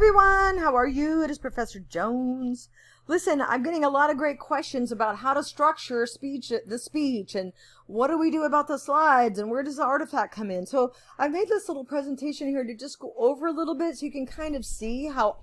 everyone, how are you? It is Professor Jones. Listen, I'm getting a lot of great questions about how to structure the speech and what do we do about the slides and where does the artifact come in. So I made this little presentation here to just go over a little bit so you can kind of see how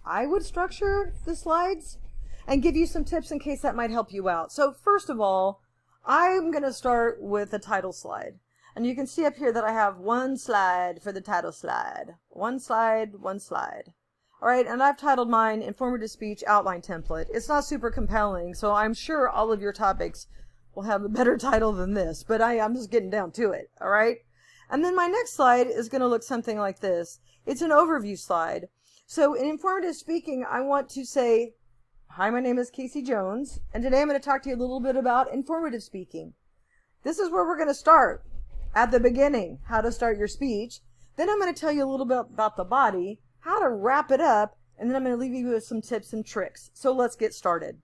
I would structure the slides and give you some tips in case that might help you out. So first of all, I'm going to start with the title slide. And you can see up here that I have one slide for the title slide. One slide, one slide. All right, and I've titled mine Informative Speech Outline Template. It's not super compelling, so I'm sure all of your topics will have a better title than this, but I'm just getting down to it, all right? And then my next slide is going to look something like this. It's an overview slide. So in informative speaking, I want to say, hi, my name is Casey Jones, and today I'm going to talk to you a little bit about informative speaking. This is where we're going to start. At the beginning, how to start your speech. Then I'm going to tell you a little bit about the body, how to wrap it up, and then I'm going to leave you with some tips and tricks. So let's get started.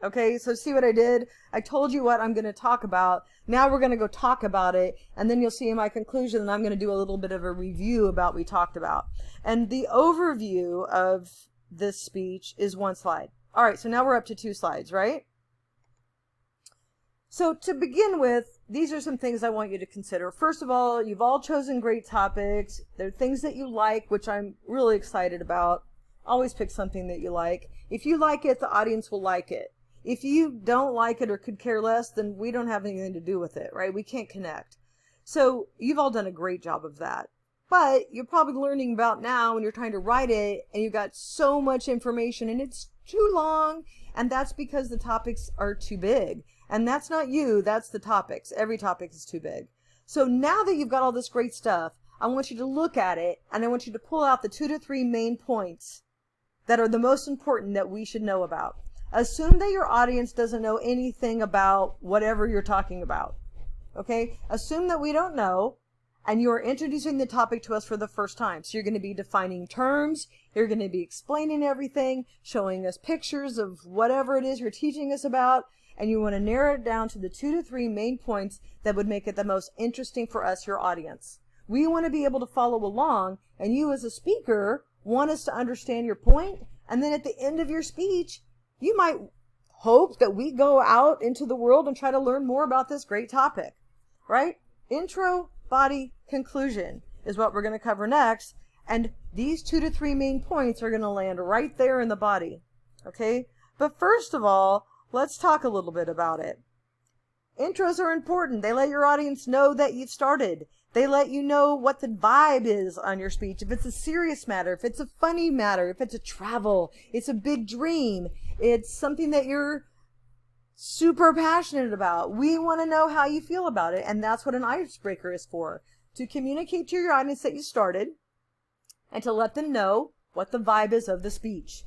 Okay, so see what I did? I told you what I'm going to talk about. Now we're going to go talk about it, and then you'll see in my conclusion that I'm going to do a little bit of a review about what we talked about. And the overview of this speech is one slide. All right, so now we're up to 2 slides, right? So to begin with, these are some things I want you to consider. First of all, you've all chosen great topics. They're things that you like, which I'm really excited about. Always pick something that you like. If you like it, the audience will like it. If you don't like it or could care less, then we don't have anything to do with it, right? We can't connect. So you've all done a great job of that. But you're probably learning about now when you're trying to write it and you've got so much information and it's too long, and that's because the topics are too big. And that's not you, that's the topics. Every topic is too big. So now that you've got all this great stuff, I want you to look at it and I want you to pull out the 2 to 3 main points that are the most important that we should know about. Assume that your audience doesn't know anything about whatever you're talking about. Okay? Assume that we don't know and you're introducing the topic to us for the first time. So you're going to be defining terms, you're going to be explaining everything, showing us pictures of whatever it is you're teaching us about, and you want to narrow it down to the 2 to 3 main points that would make it the most interesting for us, your audience. We want to be able to follow along, and you as a speaker want us to understand your point, and then at the end of your speech, you might hope that we go out into the world and try to learn more about this great topic, right? Intro, body, conclusion is what we're going to cover next, and these 2 to 3 main points are going to land right there in the body, okay? But first of all, let's talk a little bit about it. Intros are important. They let your audience know that you've started. They let you know what the vibe is on your speech. If it's a serious matter, if it's a funny matter, if it's a travel, it's a big dream, it's something that you're super passionate about. We want to know how you feel about it, and that's what an icebreaker is for. To communicate to your audience that you started and to let them know what the vibe is of the speech.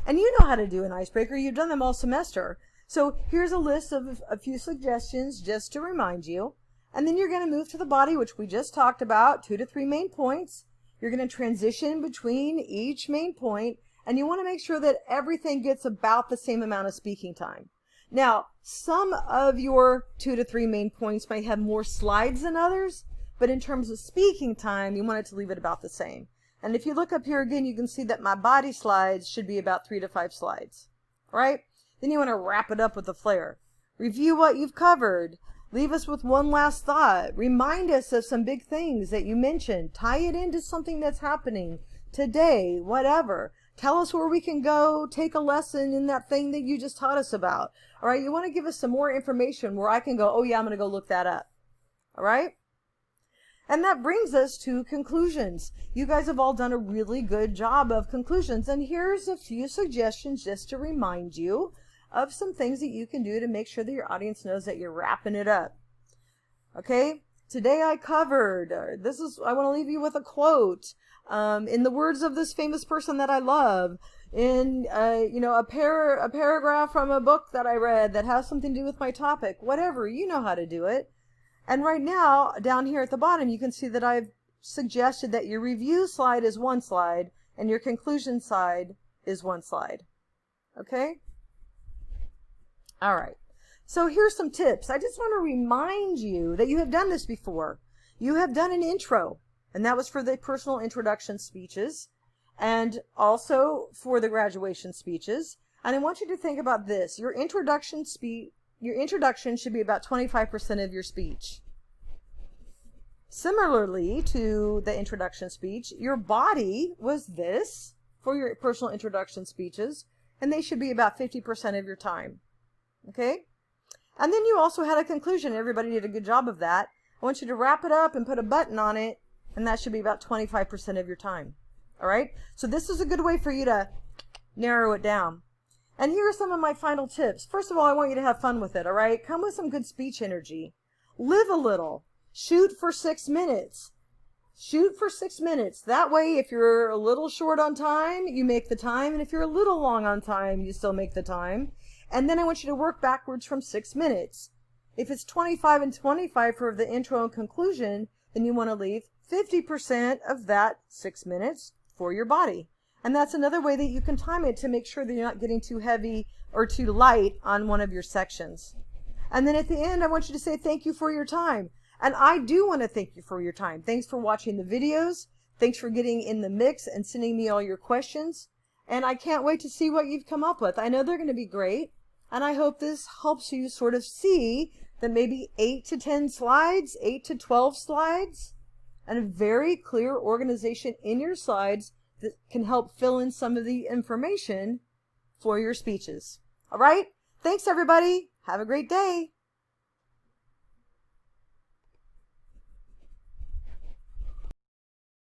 And you know how to do an icebreaker. You've done them all semester. So here's a list of a few suggestions just to remind you. And then you're going to move to the body, which we just talked about, 2 to 3 main points. You're going to transition between each main point. And you want to make sure that everything gets about the same amount of speaking time. Now, some of your 2 to 3 main points might have more slides than others. But in terms of speaking time, you want it to leave it about the same. And if you look up here again, you can see that my body slides should be about 3 to 5 slides, right? Then you want to wrap it up with a flair. Review what you've covered. Leave us with one last thought. Remind us of some big things that you mentioned. Tie it into something that's happening today, whatever. Tell us where we can go. Take a lesson in that thing that you just taught us about. All right, you want to give us some more information where I can go, oh yeah, I'm going to go look that up. All right? And that brings us to conclusions. You guys have all done a really good job of conclusions. And here's a few suggestions just to remind you of some things that you can do to make sure that your audience knows that you're wrapping it up. Okay? Today I covered, I want to leave you with a quote. In the words of this famous person that I love, in a paragraph from a book that I read that has something to do with my topic, whatever, you know how to do it. And right now, down here at the bottom, you can see that I've suggested that your review slide is one slide and your conclusion slide is one slide. Okay? All right. So here's some tips. I just want to remind you that you have done this before. You have done an intro, and that was for the personal introduction speeches. and also for the graduation speeches. And I want you to think about this. Your introduction should be about 25% of your speech. Similarly to the introduction speech, your body was this for your personal introduction speeches, and they should be about 50% of your time. Okay? And then you also had a conclusion. Everybody did a good job of that. I want you to wrap it up and put a button on it, and that should be about 25% of your time. All right? So this is a good way for you to narrow it down. And here are some of my final tips. First of all, I want you to have fun with it, all right? Come with some good speech energy. Live a little. Shoot for 6 minutes. Shoot for 6 minutes. That way, if you're a little short on time, you make the time. And if you're a little long on time, you still make the time. And then I want you to work backwards from 6 minutes. If it's 25 and 25 for the intro and conclusion, then you want to leave 50% of that 6 minutes for your body. And that's another way that you can time it to make sure that you're not getting too heavy or too light on one of your sections. And then at the end, I want you to say thank you for your time. And I do want to thank you for your time. Thanks for watching the videos. Thanks for getting in the mix and sending me all your questions. And I can't wait to see what you've come up with. I know they're going to be great. And I hope this helps you sort of see that maybe 8 to 10 slides, 8 to 12 slides, and a very clear organization in your slides that can help fill in some of the information for your speeches. All right? Thanks, everybody. Have a great day.